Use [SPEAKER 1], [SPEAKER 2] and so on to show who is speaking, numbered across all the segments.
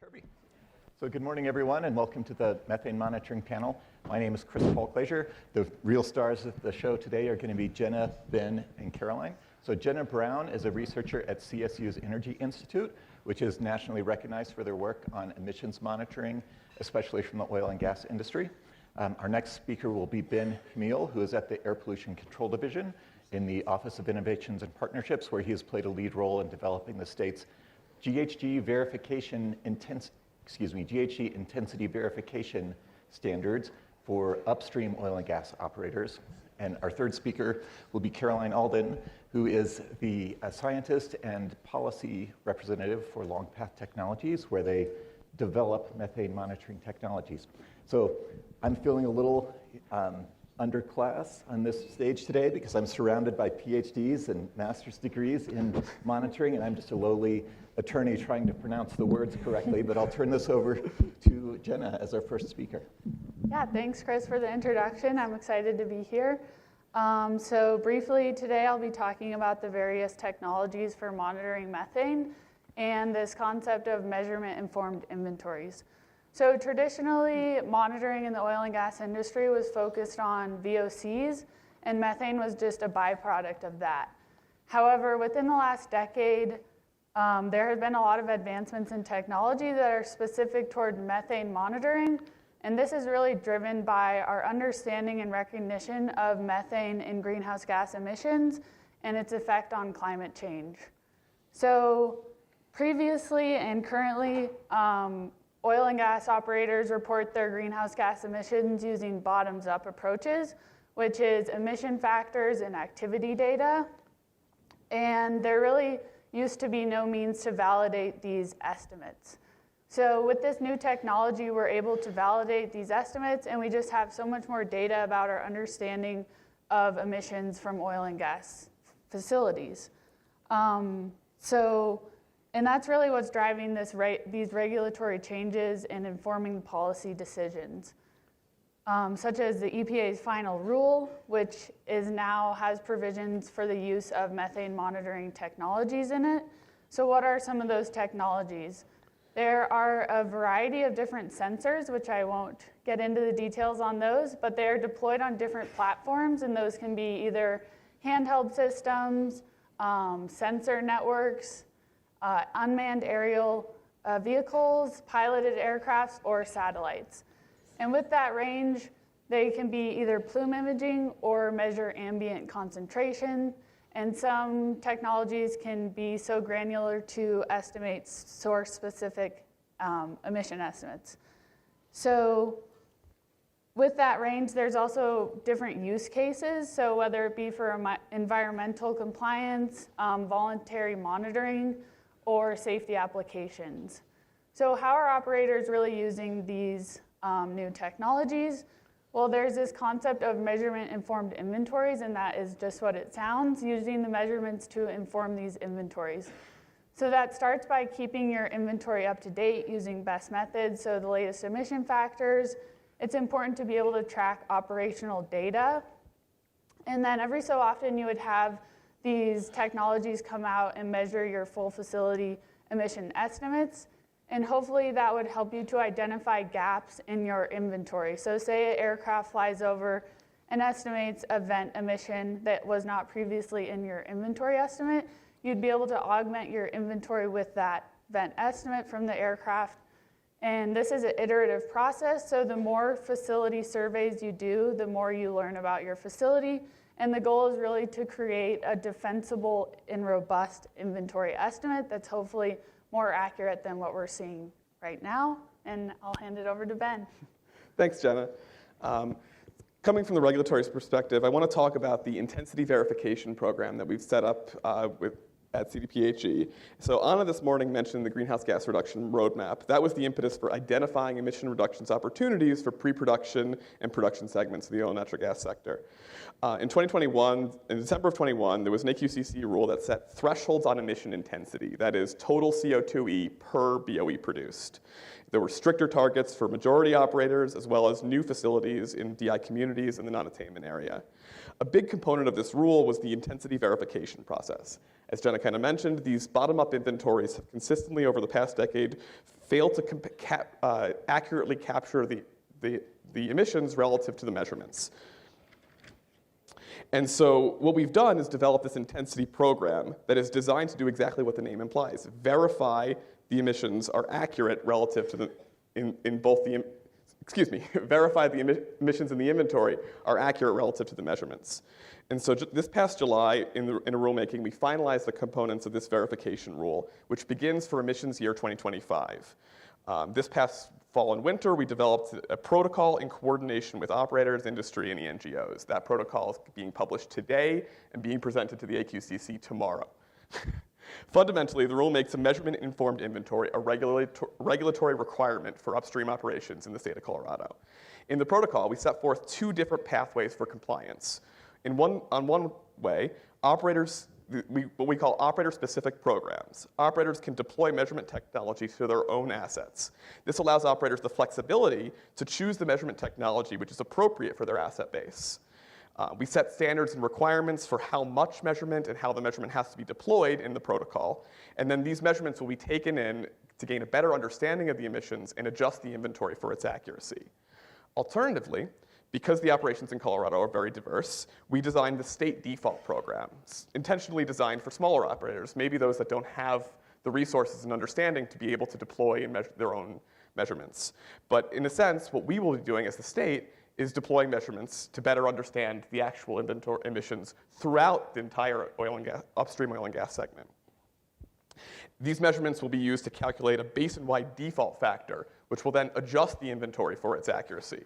[SPEAKER 1] Kirby. So good morning, everyone, and welcome to the methane monitoring panel. My name is Chris Colclasure. The real stars of the show today are going to be Jenna, Ben, and Caroline. So Jenna Brown is a researcher at CSU's Energy Institute, which is nationally recognized for their work on emissions monitoring, especially from the oil and gas industry. Our next speaker will be Ben Hmiel, who is at the Air Pollution Control Division in the Office of Innovations and Partnerships, where he has played a lead role in developing the state's GHG intensity verification standards for upstream oil and gas operators. And our third speaker will be Caroline Alden, who is the scientist and policy representative for LongPath Technologies, where they develop methane monitoring technologies. So I'm feeling a little underclass on this stage today because I'm surrounded by PhDs and master's degrees in monitoring, and I'm just a lowly attorney trying to pronounce the words correctly, but I'll turn this over to Jenna as our first speaker.
[SPEAKER 2] Yeah, thanks, Chris, for the introduction. I'm excited to be here. So briefly today, I'll be talking about the various technologies for monitoring methane and this concept of measurement-informed inventories. So traditionally, monitoring in the oil and gas industry was focused on VOCs, and methane was just a byproduct of that. However, within the last decade, there have been a lot of advancements in technology that are specific toward methane monitoring, and this is really driven by our understanding and recognition of methane in greenhouse gas emissions and its effect on climate change. So previously and currently, oil and gas operators report their greenhouse gas emissions using bottoms-up approaches, which is emission factors and activity data. And there really used to be no means to validate these estimates. So with this new technology, we're able to validate these estimates, and we just have so much more data about our understanding of emissions from oil and gas facilities. And that's really what's driving these regulatory changes and informing the policy decisions, such as the EPA's final rule, which now has provisions for the use of methane monitoring technologies in it. So what are some of those technologies? There are a variety of different sensors, which I won't get into the details on those, but they are deployed on different platforms, and those can be either handheld systems, sensor networks, unmanned aerial vehicles, piloted aircrafts, or satellites. And with that range, they can be either plume imaging or measure ambient concentration, and some technologies can be so granular to estimate source-specific emission estimates. So with that range, there's also different use cases, so whether it be for environmental compliance, voluntary monitoring, or safety applications. So how are operators really using these new technologies? Well, there's this concept of measurement-informed inventories, and that is just what it sounds, using the measurements to inform these inventories. So that starts by keeping your inventory up to date using best methods, so the latest emission factors. It's important to be able to track operational data. And then every so often you would have these technologies come out and measure your full facility emission estimates, and hopefully that would help you to identify gaps in your inventory. So say an aircraft flies over and estimates a vent emission that was not previously in your inventory estimate, you'd be able to augment your inventory with that vent estimate from the aircraft. And this is an iterative process, so the more facility surveys you do, the more you learn about your facility. And the goal is really to create a defensible and robust inventory estimate that's hopefully more accurate than what we're seeing right now. And I'll hand it over to Ben.
[SPEAKER 3] Thanks, Jenna. Coming from the regulatory perspective, I want to talk about the intensity verification program that we've set up at CDPHE. So Anna this morning mentioned the greenhouse gas reduction roadmap. That was the impetus for identifying emission reductions opportunities for pre-production and production segments of the oil and natural gas sector. In December of 21, there was an AQCC rule that set thresholds on emission intensity, that is total CO2e per BOE produced. There were stricter targets for majority operators as well as new facilities in DI communities in the non-attainment area. A big component of this rule was the intensity verification process. As Jenna kind of mentioned, these bottom-up inventories have consistently over the past decade failed to accurately capture the emissions relative to the measurements. And so what we've done is develop this intensity program that is designed to do exactly what the name implies, verify the emissions are accurate relative to verify the emissions in the inventory are accurate relative to the measurements. And so this past July, in a rulemaking, we finalized the components of this verification rule, which begins for emissions year 2025. This past fall and winter, we developed a protocol in coordination with operators, industry, and the NGOs. That protocol is being published today and being presented to the AQCC tomorrow. Fundamentally, the rule makes a measurement-informed inventory a regulatory requirement for upstream operations in the state of Colorado. In the protocol, we set forth two different pathways for compliance. On one way, operators, what we call operator-specific programs. Operators can deploy measurement technology to their own assets. This allows operators the flexibility to choose the measurement technology which is appropriate for their asset base. We set standards and requirements for how much measurement and how the measurement has to be deployed in the protocol. And then these measurements will be taken in to gain a better understanding of the emissions and adjust the inventory for its accuracy. Alternatively, because the operations in Colorado are very diverse, we designed the state default programs, intentionally designed for smaller operators, maybe those that don't have the resources and understanding to be able to deploy and measure their own measurements. But in a sense, what we will be doing as the state is deploying measurements to better understand the actual inventory emissions throughout the entire upstream oil and gas segment. These measurements will be used to calculate a basin-wide default factor, which will then adjust the inventory for its accuracy.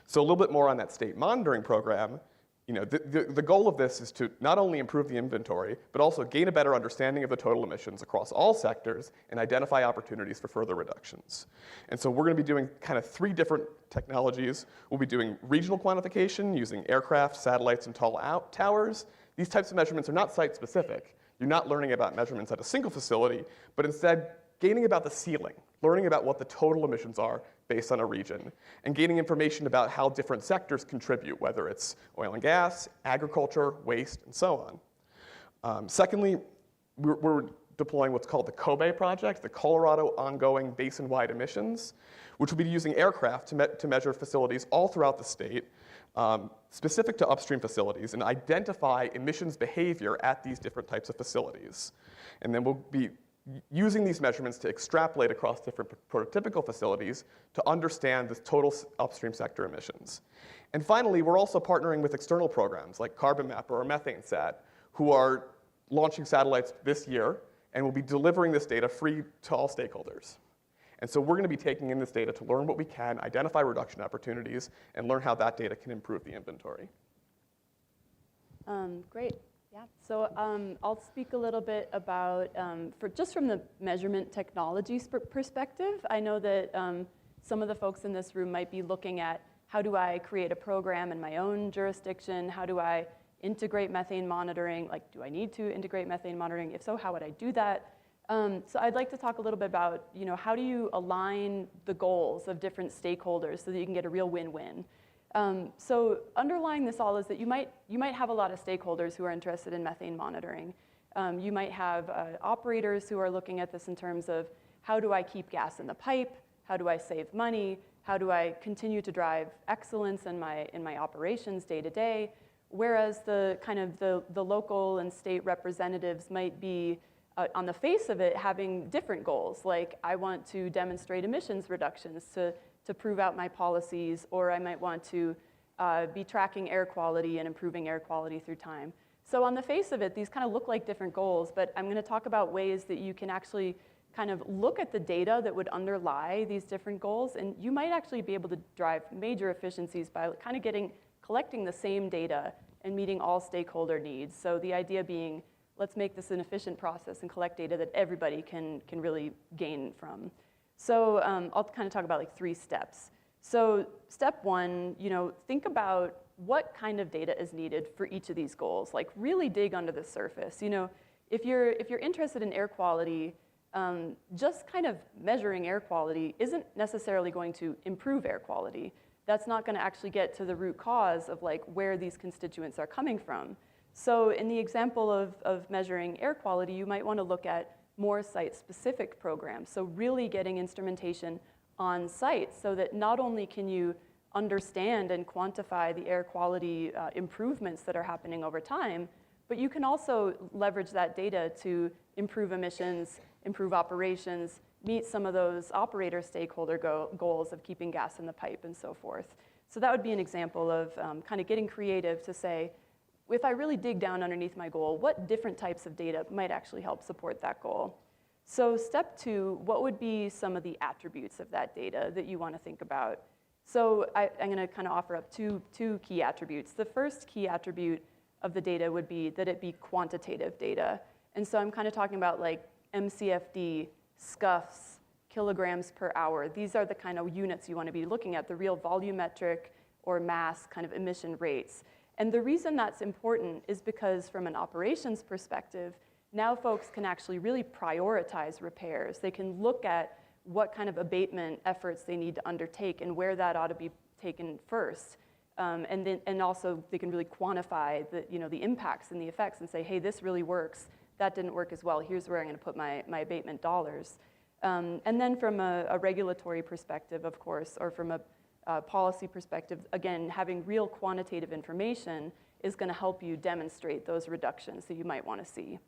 [SPEAKER 3] So a little bit more on that state monitoring program. The goal of this is to not only improve the inventory, but also gain a better understanding of the total emissions across all sectors and identify opportunities for further reductions. And so we're going to be doing kind of three different technologies. We'll be doing regional quantification using aircraft, satellites, and tall towers. These types of measurements are not site-specific. You're not learning about measurements at a single facility, but instead gaining about the ceiling, learning about what the total emissions are based on a region, and gaining information about how different sectors contribute, whether it's oil and gas, agriculture, waste, and so on. Secondly, we're deploying what's called the COBE project, the Colorado Ongoing Basin-Wide Emissions, which will be using aircraft to measure facilities all throughout the state, specific to upstream facilities, and identify emissions behavior at these different types of facilities. And then we'll be using these measurements to extrapolate across different prototypical facilities to understand the total upstream sector emissions. And finally, we're also partnering with external programs like Carbon Mapper or Methane Sat, who are launching satellites this year and will be delivering this data free to all stakeholders. And so we're going to be taking in this data to learn what we can, identify reduction opportunities, and learn how that data can improve the inventory.
[SPEAKER 4] Great. Yeah, so I'll speak a little bit about, just from the measurement technology perspective, I know that some of the folks in this room might be looking at how do I create a program in my own jurisdiction, how do I integrate methane monitoring, like do I need to integrate methane monitoring? If so, how would I do that? So I'd like to talk a little bit about, how do you align the goals of different stakeholders so that you can get a real win-win? So underlying this all is that you might have a lot of stakeholders who are interested in methane monitoring. You might have operators who are looking at this in terms of how do I keep gas in the pipe? How do I save money? How do I continue to drive excellence in my operations day to day? Whereas the local and state representatives might be on the face of it having different goals, like I want to demonstrate emissions reductions to prove out my policies, or I might want to be tracking air quality and improving air quality through time. So on the face of it, these kind of look like different goals, but I'm going to talk about ways that you can actually kind of look at the data that would underlie these different goals, and you might actually be able to drive major efficiencies by kind of collecting the same data and meeting all stakeholder needs. So the idea being, let's make this an efficient process and collect data that everybody can really gain from. So I'll kind of talk about like 3 steps. So step 1, think about what kind of data is needed for each of these goals. Like really dig under the surface. If you're interested in air quality, just kind of measuring air quality isn't necessarily going to improve air quality. that's not going to actually get to the root cause of like where these constituents are coming from. So in the example of measuring air quality, you might want to look at more site-specific programs. So really getting instrumentation on site so that not only can you understand and quantify the air quality improvements that are happening over time, but you can also leverage that data to improve emissions, improve operations, meet some of those operator stakeholder goals of keeping gas in the pipe and so forth. So that would be an example of kind of getting creative to say, if I really dig down underneath my goal, what different types of data might actually help support that goal? So step 2, what would be some of the attributes of that data that you want to think about? So I'm going to kind of offer up two key attributes. The first key attribute of the data would be that it be quantitative data. And so I'm kind of talking about like MCFD, scuffs, kilograms per hour. These are the kind of units you want to be looking at, the real volumetric or mass kind of emission rates. And the reason that's important is because from an operations perspective, now folks can actually really prioritize repairs. They can look at what kind of abatement efforts they need to undertake and where that ought to be taken first. And also they can really quantify the impacts and the effects and say, hey, this really works. That didn't work as well. Here's where I'm going to put my abatement dollars. And then from a regulatory perspective, of course, or from a policy perspective, again, having real quantitative information is going to help you demonstrate those reductions that you might want to see.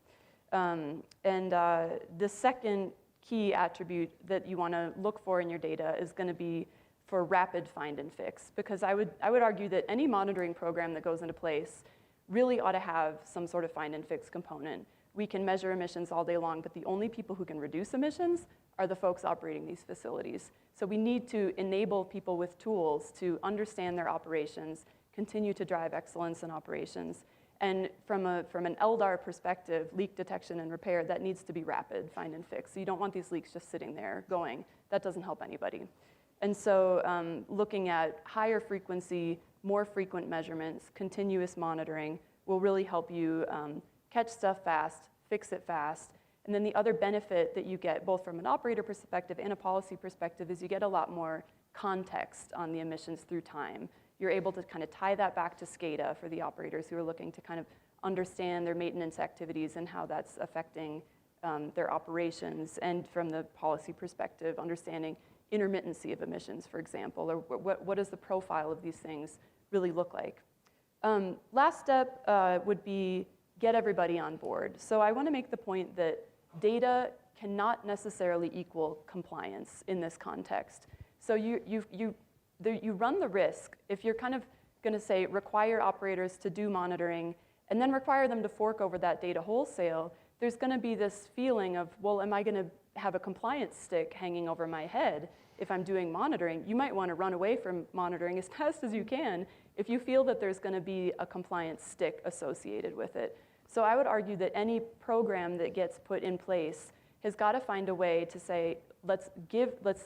[SPEAKER 4] The second key attribute that you want to look for in your data is going to be for rapid find and fix, because I would argue that any monitoring program that goes into place really ought to have some sort of find and fix component. We can measure emissions all day long, but the only people who can reduce emissions are the folks operating these facilities. So we need to enable people with tools to understand their operations, continue to drive excellence in operations. And from an LDAR perspective, leak detection and repair, that needs to be rapid find and fix. So you don't want these leaks just sitting there going. That doesn't help anybody. And so looking at higher frequency, more frequent measurements, continuous monitoring will really help you catch stuff fast, fix it fast. And then the other benefit that you get, both from an operator perspective and a policy perspective, is you get a lot more context on the emissions through time. You're able to kind of tie that back to SCADA for the operators who are looking to kind of understand their maintenance activities and how that's affecting their operations. And from the policy perspective, understanding intermittency of emissions, for example, or what does the profile of these things really look like. Last step would be get everybody on board. So I want to make the point that data cannot necessarily equal compliance in this context. So you run the risk, if you're kind of going to say require operators to do monitoring and then require them to fork over that data wholesale, there's going to be this feeling of, well, am I going to have a compliance stick hanging over my head if I'm doing monitoring? You might want to run away from monitoring as fast as you can if you feel that there's going to be a compliance stick associated with it. So I would argue that any program that gets put in place has got to find a way to say, let's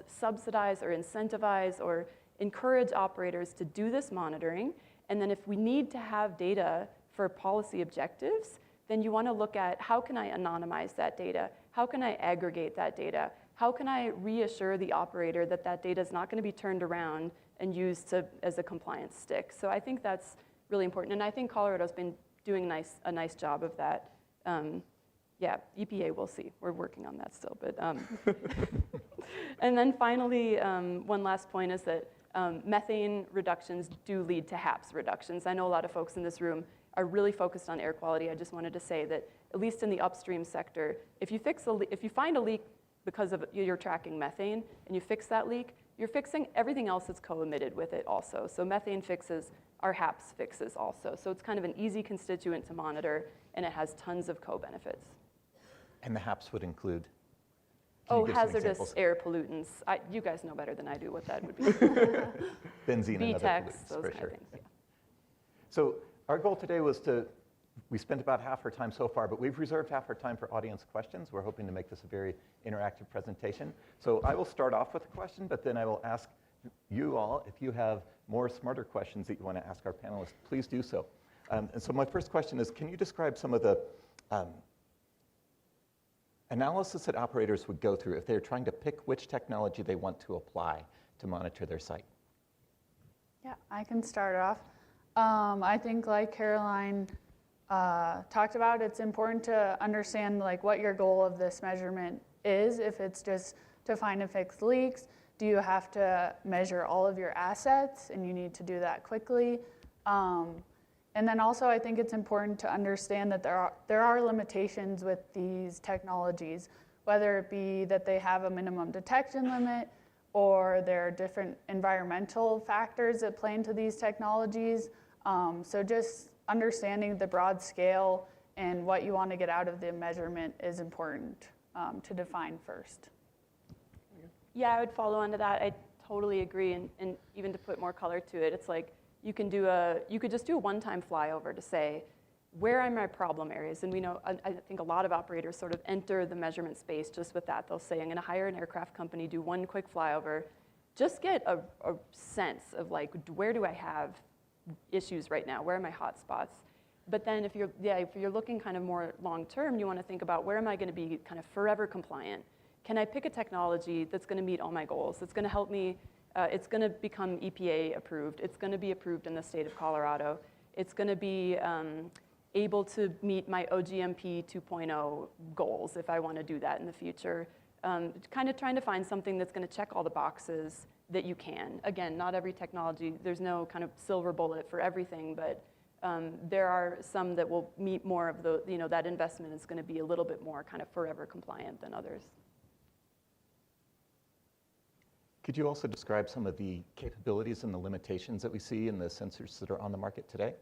[SPEAKER 4] subsidize or incentivize or encourage operators to do this monitoring. And then if we need to have data for policy objectives, then you want to look at how can I anonymize that data? How can I aggregate that data? How can I reassure the operator that that data is not going to be turned around and used as a compliance stick? So I think that's really important. And I think Colorado's been doing a nice job of that. Yeah, EPA, we'll see. We're working on that still. But and then finally, one last point is that methane reductions do lead to HAPS reductions. I know a lot of folks in this room are really focused on air quality. I just wanted to say that at least in the upstream sector, if you find a leak because of you're tracking methane and you fix that leak, you're fixing everything else that's co-emitted with it also. So methane fixes are HAPS fixes also. So it's kind of an easy constituent to monitor, and it has tons of co-benefits.
[SPEAKER 1] And the HAPS would include?
[SPEAKER 4] Hazardous air pollutants. You guys know better than I do what that would be.
[SPEAKER 1] Benzene and other
[SPEAKER 4] BTEX,
[SPEAKER 1] pollutants,
[SPEAKER 4] those
[SPEAKER 1] for
[SPEAKER 4] kind
[SPEAKER 1] sure.
[SPEAKER 4] of things. Yeah.
[SPEAKER 1] So our goal today was we spent about half our time so far, but we've reserved half our time for audience questions. We're hoping to make this a very interactive presentation. So I will start off with a question, but then I will ask you all, if you have more smarter questions that you want to ask our panelists, please do so. And so my first question is, can you describe some of the analysis that operators would go through if they're trying to pick which technology they want to apply to monitor their site?
[SPEAKER 2] Yeah, I can start off. I think like Caroline talked about, it's important to understand like what your goal of this measurement is. If it's just to find and fix leaks, do you have to measure all of your assets and you need to do that quickly? And then also I think it's important to understand that there are limitations with these technologies, whether it be that they have a minimum detection limit or there are different environmental factors that play into these technologies. So just understanding the broad scale and what you want to get out of the measurement is important to define first.
[SPEAKER 4] Yeah, I would follow on to that. I totally agree, and even to put more color to it, it's like you could just do a one-time flyover to say, where are my problem areas? And we know, I think a lot of operators sort of enter the measurement space just with that. They'll say, I'm going to hire an aircraft company, do one quick flyover, just get a sense of like, where do I have issues right now? Where are my hot spots? But then if you're looking kind of more long-term, you want to think about where am I going to be kind of forever compliant? Can I pick a technology that's going to meet all my goals? That's going to help me, it's going to become EPA approved. It's going to be approved in the state of Colorado. It's going to be able to meet my OGMP 2.0 goals if I want to do that in the future. Kind of trying to find something that's going to check all the boxes that you can. Again, not every technology, there's no kind of silver bullet for everything, but there are some that will meet more of the, that investment is going to be a little bit more kind of forever compliant than others.
[SPEAKER 1] Could you also describe some of the capabilities and the limitations that we see in the sensors that are on the market today?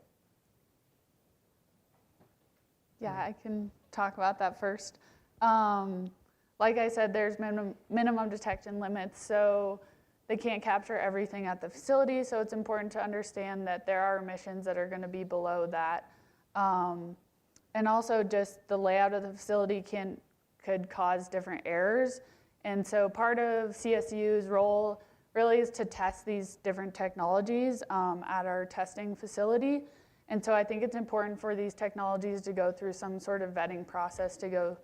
[SPEAKER 2] Yeah, I can talk about that first. Like I said, there's minimum detection limits, so they can't capture everything at the facility, so it's important to understand that there are emissions that are going to be below that. And also just the layout of the facility could cause different errors. And so part of CSU's role really is to test these different technologies at our testing facility. And so I think it's important for these technologies to go through some sort of vetting process to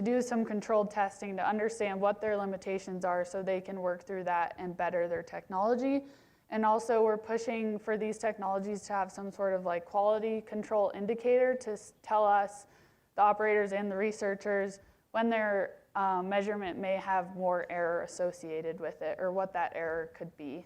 [SPEAKER 2] do some controlled testing to understand what their limitations are so they can work through that and better their technology. And also we're pushing for these technologies to have some sort of like quality control indicator to tell us, the operators and the researchers, when their measurement may have more error associated with it or what that error could be.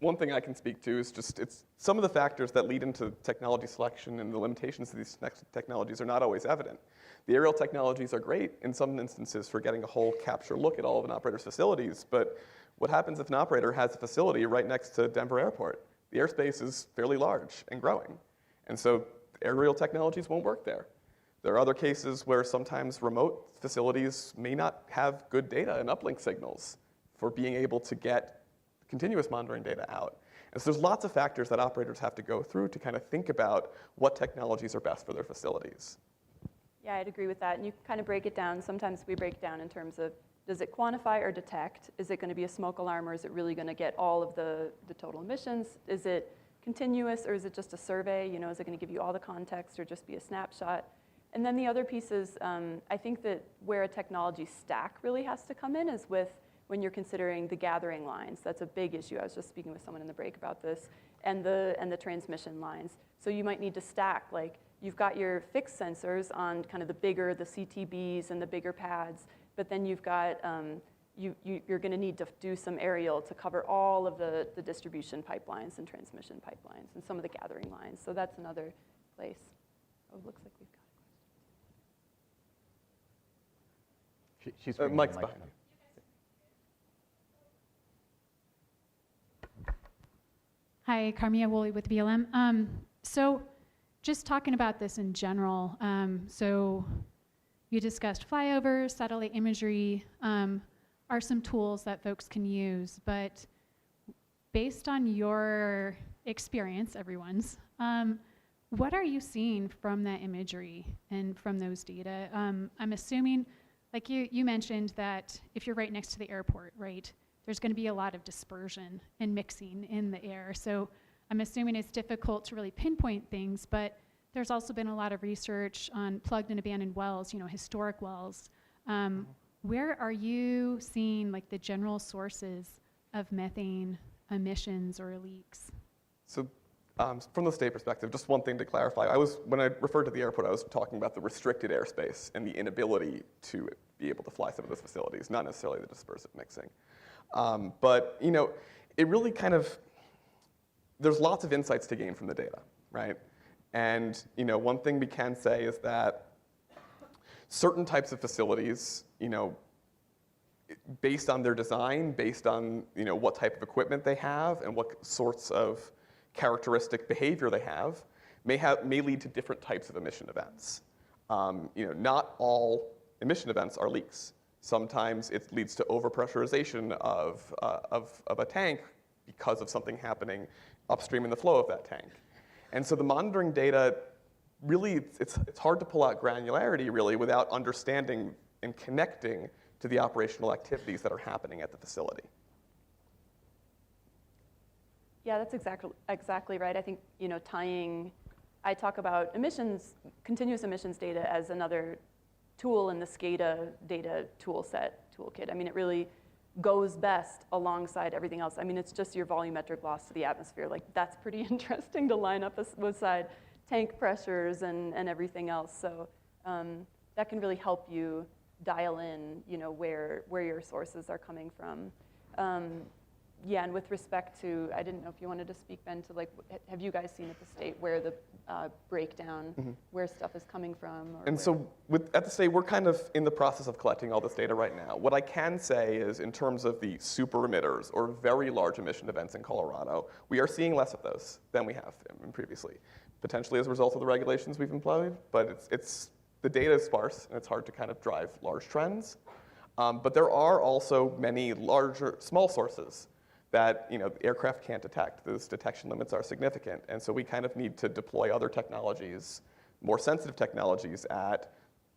[SPEAKER 3] One thing I can speak to is just it's some of the factors that lead into technology selection and the limitations of these technologies are not always evident. The aerial technologies are great in some instances for getting a whole capture look at all of an operator's facilities, but what happens if an operator has a facility right next to Denver Airport? The airspace is fairly large and growing, and so aerial technologies won't work there. There are other cases where sometimes remote facilities may not have good data and uplink signals for being able to get continuous monitoring data out. And so there's lots of factors that operators have to go through to kind of think about what technologies are best for their facilities.
[SPEAKER 4] Yeah, I'd agree with that. And you kind of break it down. Sometimes we break down in terms of, does it quantify or detect? Is it going to be a smoke alarm, or is it really going to get all of the total emissions? Is it continuous, or is it just a survey? Is it going to give you all the context or just be a snapshot? And then the other piece is, I think that where a technology stack really has to come in is with when you're considering the gathering lines. That's a big issue. I was just speaking with someone in the break about this, and the transmission lines. So you might need to stack, like you've got your fixed sensors on kind of the CTBs and the bigger pads, but then you've got, you're gonna need to do some aerial to cover all of the distribution pipelines and transmission pipelines and some of the gathering lines. So that's another place. Oh, it looks like we've got
[SPEAKER 1] She's
[SPEAKER 3] Mike's behind you.
[SPEAKER 5] Hi, Hmiel Woolley with BLM. So just talking about this in general, so you discussed flyovers, satellite imagery are some tools that folks can use, but based on your experience, everyone's, what are you seeing from that imagery and from those data? I'm assuming, like you mentioned that if you're right next to the airport, right, there's going to be a lot of dispersion and mixing in the air. So I'm assuming it's difficult to really pinpoint things, but there's also been a lot of research on plugged and abandoned wells, historic wells. Where are you seeing like the general sources of methane emissions or leaks?
[SPEAKER 3] So from the state perspective, just one thing to clarify. When I referred to the airport, I was talking about the restricted airspace and the inability to be able to fly some of those facilities, not necessarily the dispersive mixing. But it really kind of, there's lots of insights to gain from the data, right? And one thing we can say is that certain types of facilities, based on their design, based on what type of equipment they have, and what sorts of characteristic behavior they have, may lead to different types of emission events. Not all emission events are leaks. Sometimes it leads to overpressurization of a tank because of something happening upstream in the flow of that tank. And so the monitoring data, really, it's hard to pull out granularity, really, without understanding and connecting to the operational activities that are happening at the facility.
[SPEAKER 4] Yeah, that's exactly right. I think, I talk about emissions, continuous emissions data as another tool in the SCADA data toolkit. I mean, it really goes best alongside everything else. I mean, it's just your volumetric loss to the atmosphere. Like, that's pretty interesting to line up beside tank pressures and everything else. So that can really help you dial in, where your sources are coming from. Yeah, and with respect to, I didn't know if you wanted to speak, Ben, to have you guys seen at the state where the breakdown, where stuff is coming from?
[SPEAKER 3] And so at the state, we're kind of in the process of collecting all this data right now. What I can say is, in terms of the super emitters or very large emission events in Colorado, we are seeing less of those than we have previously, potentially as a result of the regulations we've employed, but the data is sparse, and it's hard to kind of drive large trends. But there are also many small sources that aircraft can't detect. Those detection limits are significant, and so we kind of need to deploy other technologies, more sensitive technologies at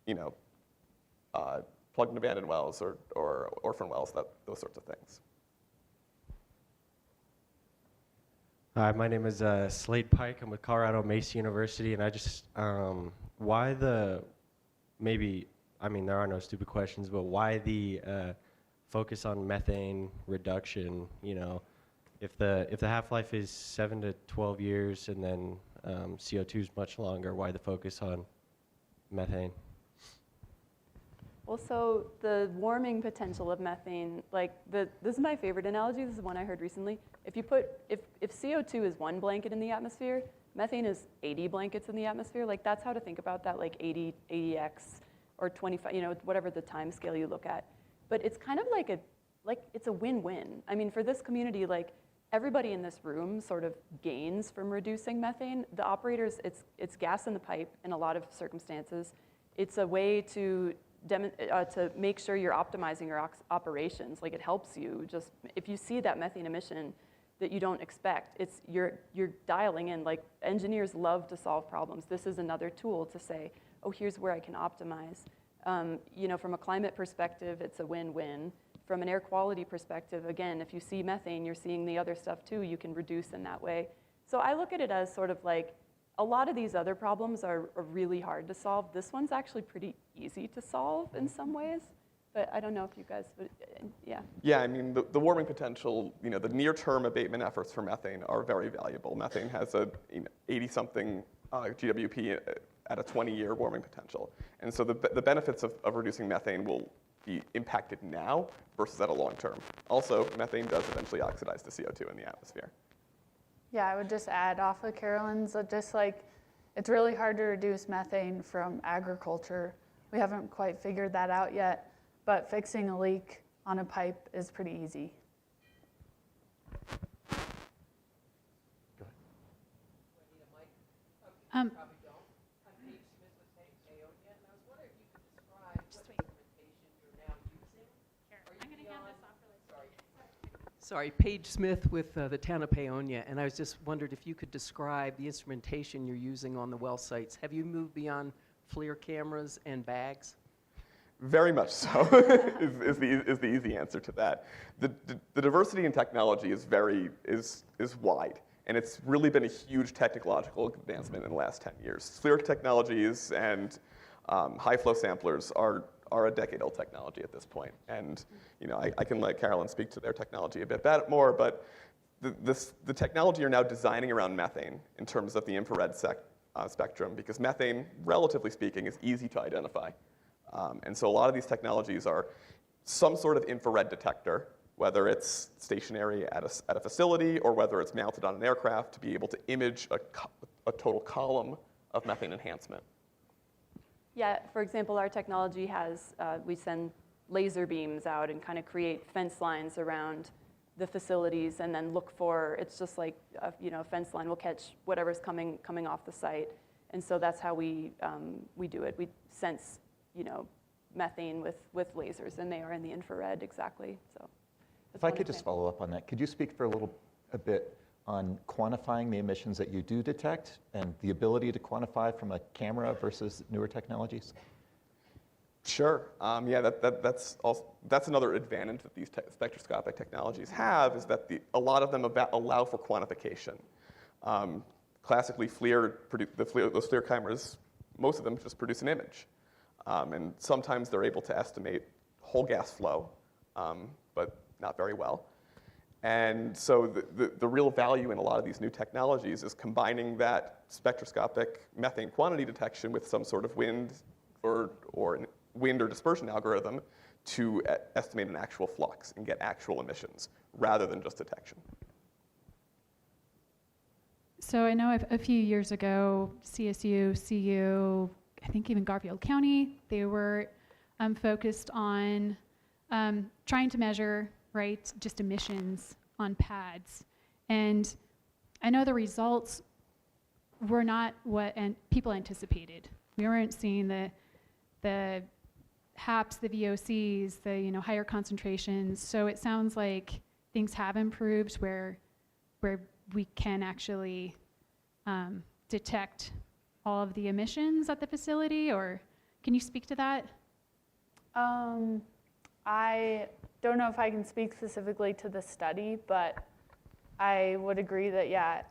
[SPEAKER 3] plugged and abandoned wells or orphan wells, those sorts of things.
[SPEAKER 6] Hi, my name is Slade Pike. I'm with Colorado Mesa University, and I just there are no stupid questions, but why the focus on methane reduction? If the half-life is 7 to 12 years and then CO2 is much longer, why the focus on methane?
[SPEAKER 4] Well, so the warming potential of methane, this is my favorite analogy. This is one I heard recently. If CO2 is one blanket in the atmosphere, methane is 80 blankets in the atmosphere. That's how to think about that, 80x or 25, whatever the time scale you look at. But it's kind of it's a win-win. I mean, for this community, everybody in this room sort of gains from reducing methane. The operators, it's gas in the pipe in a lot of circumstances. It's a way to make sure you're optimizing your operations. It helps you. Just if you see that methane emission that you don't expect, you're dialing in. Engineers love to solve problems. This is another tool to say, oh, here's where I can optimize. From a climate perspective, it's a win-win. From an air quality perspective, again, if you see methane, you're seeing the other stuff too. You can reduce in that way. So I look at it as sort of a lot of these other problems are really hard to solve. This one's actually pretty easy to solve in some ways. But I don't know if you guys would, yeah.
[SPEAKER 3] Yeah, I mean, the warming potential, the near-term abatement efforts for methane are very valuable. Methane has a 80-something GWP at a 20-year warming potential. And so the benefits of reducing methane will be impacted now versus at a long term. Also, methane does eventually oxidize to CO2 in the atmosphere.
[SPEAKER 2] Yeah, I would just add off of Carolyn's, it's really hard to reduce methane from agriculture. We haven't quite figured that out yet, but fixing a leak on a pipe is pretty easy.
[SPEAKER 7] Sorry, Paige Smith with the town of Paonia, and I was just wondered if you could describe the instrumentation you're using on the well sites. Have you moved beyond FLIR cameras and bags?
[SPEAKER 3] Very much so, is the easy answer to that. The diversity in technology is wide, and it's really been a huge technological advancement in the last 10 years. FLIR technologies and high flow samplers are a decade-old technology at this point. And I can let Carolyn speak to their technology a bit more, but the technology you're now designing around methane in terms of the infrared spectrum, because methane, relatively speaking, is easy to identify. And so a lot of these technologies are some sort of infrared detector, whether it's stationary at a facility or whether it's mounted on an aircraft to be able to image a total column of methane enhancement.
[SPEAKER 4] Yeah, for example, our technology has, we send laser beams out and kind of create fence lines around the facilities and then look for, it's just like, a fence line will catch whatever's coming off the site. And so that's how we do it. We sense, methane with lasers, and they are in the infrared exactly. So
[SPEAKER 1] If I could just follow up on that, could you speak for a bit on quantifying the emissions that you do detect and the ability to quantify from a camera versus newer technologies?
[SPEAKER 3] Sure. Yeah, that's another advantage that these spectroscopic technologies have, is that a lot of them allow for quantification. Classically, those FLIR cameras, most of them just produce an image. And sometimes they're able to estimate whole gas flow, but not very well. And so the real value in a lot of these new technologies is combining that spectroscopic methane quantity detection with some sort of wind or dispersion algorithm to estimate an actual flux and get actual emissions rather than just detection.
[SPEAKER 5] So I know a few years ago, CSU, CU, I think even Garfield County, they were focused on trying to measure, right, just emissions on pads. And I know the results were not what people anticipated. We weren't seeing the HAPs, the VOCs, the higher concentrations. So it sounds like things have improved where we can actually detect all of the emissions at the facility, or can you speak to that?
[SPEAKER 2] I don't know if I can speak specifically to the study, but I would agree that,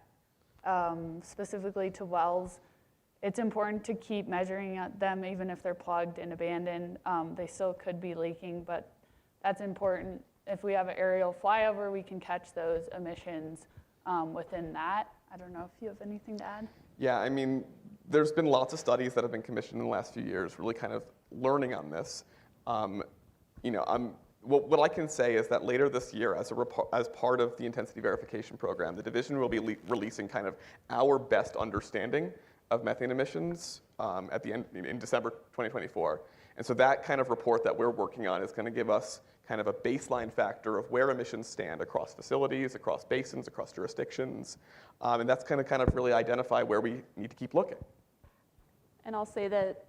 [SPEAKER 2] specifically to wells, it's important to keep measuring them even if they're plugged and abandoned. They still could be leaking, but that's important. If we have an aerial flyover, we can catch those emissions within that. I don't know if you have anything to add.
[SPEAKER 3] Yeah, I mean, there's been lots of studies that have been commissioned in the last few years, really kind of learning on this. What I can say is that later this year, as part of the intensity verification program, the division will be releasing kind of our best understanding of methane emissions at the end in December 2024. And so that kind of report that we're working on is going to give us kind of a baseline factor of where emissions stand across facilities, across basins, across jurisdictions. And that's going to kind of really identify where we need to keep looking.
[SPEAKER 4] And I'll say that,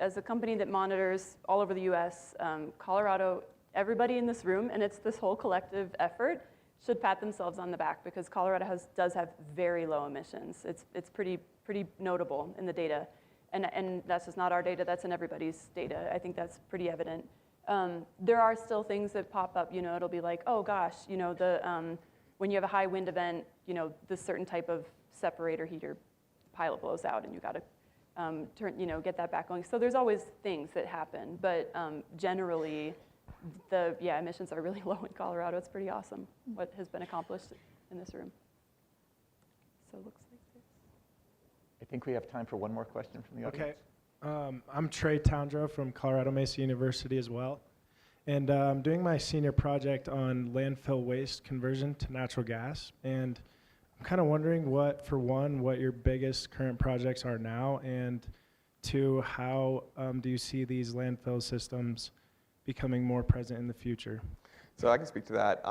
[SPEAKER 4] as a company that monitors all over the U.S., Colorado, everybody in this room, and it's this whole collective effort, should pat themselves on the back, because Colorado does have very low emissions. It's pretty notable in the data. And that's just not our data, that's in everybody's data. I think that's pretty evident. There are still things that pop up, it'll be like, oh gosh, when you have a high wind event, this certain type of separator heater pilot blows out and you gotta get that back going. So there's always things that happen, but generally, emissions are really low in Colorado. It's pretty awesome what has been accomplished in this room. So it looks like this.
[SPEAKER 1] I think we have time for one more question from the audience.
[SPEAKER 8] Okay. I'm Trey Towndrow from Colorado Mesa University as well. And I'm doing my senior project on landfill waste conversion to natural gas. And I'm kind of wondering what your biggest current projects are now, and two, how do you see these landfill systems becoming more present in the future?
[SPEAKER 3] So I can speak to that.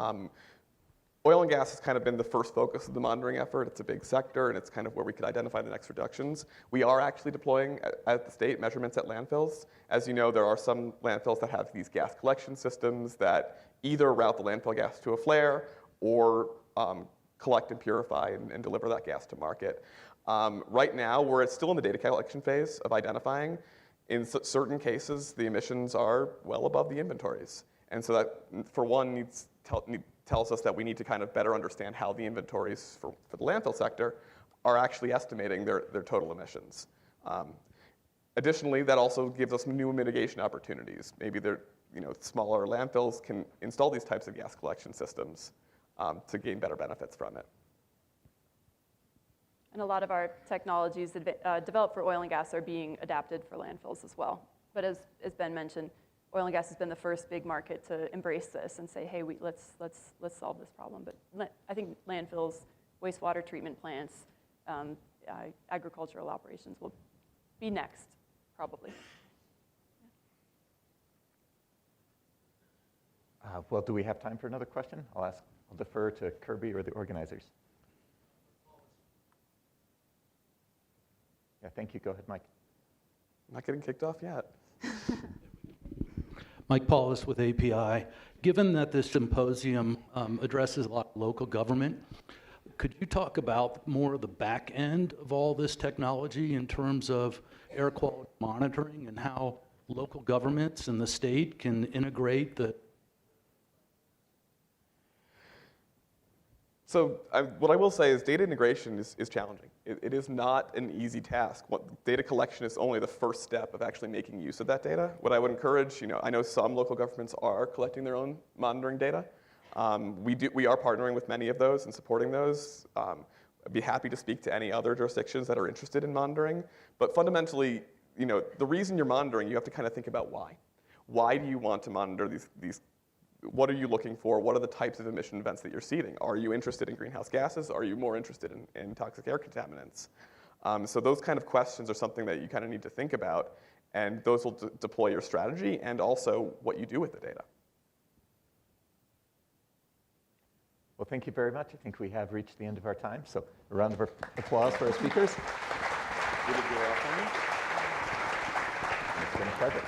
[SPEAKER 3] Oil and gas has kind of been the first focus of the monitoring effort. It's a big sector, and it's kind of where we could identify the next reductions. We are actually deploying at the state measurements at landfills. As you know, there are some landfills that have these gas collection systems that either route the landfill gas to a flare or collect and purify and deliver that gas to market. Right now, we're still in the data collection phase of identifying. In certain cases, the emissions are well above the inventories. And so that, for one, tells us that we need to kind of better understand how the inventories for the landfill sector are actually estimating their total emissions. Additionally, that also gives us new mitigation opportunities. Maybe smaller landfills can install these types of gas collection systems to gain better benefits from it.
[SPEAKER 4] And a lot of our technologies developed for oil and gas are being adapted for landfills as well. But as Ben mentioned, oil and gas has been the first big market to embrace this and say, hey, let's solve this problem. But I think landfills, wastewater treatment plants, agricultural operations will be next, probably.
[SPEAKER 1] Well, do we have time for another question? I'll defer to Kirby or the organizers. Yeah, thank you. Go ahead, Mike.
[SPEAKER 3] I'm not getting kicked off yet.
[SPEAKER 9] Mike Paulus with API. Given that this symposium addresses a lot of local government, could you talk about more of the back end of all this technology in terms of air quality monitoring and how local governments and the state can integrate the...
[SPEAKER 3] So what I will say is data integration is challenging. It is not an easy task. Data collection is only the first step of actually making use of that data. What I would encourage, I know some local governments are collecting their own monitoring data. We are partnering with many of those and supporting those. I'd be happy to speak to any other jurisdictions that are interested in monitoring. But fundamentally, the reason you're monitoring, you have to kind of think about why. Why do you want to monitor these? What are you looking for? What are the types of emission events that you're seeing? Are you interested in greenhouse gases? Are you more interested in toxic air contaminants? So those kind of questions are something that you kind of need to think about, and those will deploy your strategy and also what you do with the data.
[SPEAKER 1] Well, thank you very much. I think we have reached the end of our time, so a round of applause for our speakers.
[SPEAKER 3] You did your
[SPEAKER 1] It's been a pleasure.